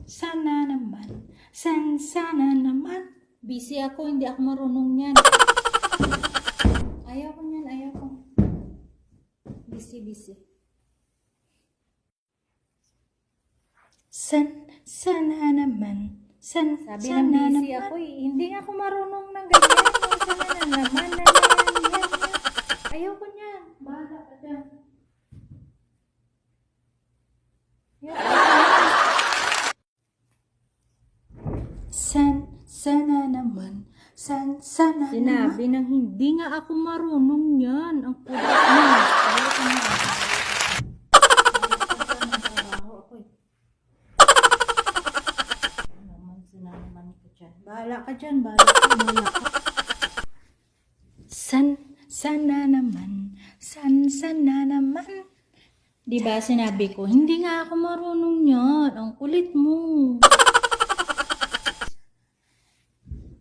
Sana naman. Sana naman. Busy ako, hindi ako marunong yan. Ayaw ko yan, ayaw ko. Busy. Sana naman. Sabi ng Sana busy naman. ako eh. Hindi ako marunong ng ganyan. Sana na naman na yan. Ayaw ko yan. Bahala ka dyan. Sana naman. Sana naman. Sinabi nang hindi nga ako marunong yan. Ang kulit mo. Ayaw ko na. Bahala ka dyan. Bahala ka. Sana naman. Sana naman. Diba sinabi ko, hindi nga ako marunong yan. Ang kulit mo.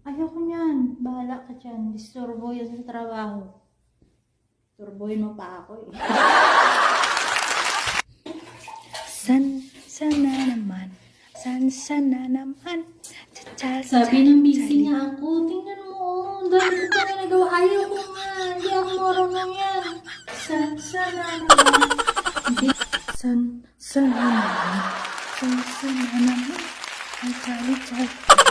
Ayoko niyan. Bahala ka dyan. Disturbo yan sa trabaho. Turboyin mo pa ako eh. Sana naman. Sana naman. Sabi ng busy nga ako, tingnan mo. Dahil ko na nagawa. Ayaw ko nga. Hindi ako marunong yan. Sana naman. Sana naman. Sana naman. Ay, chali.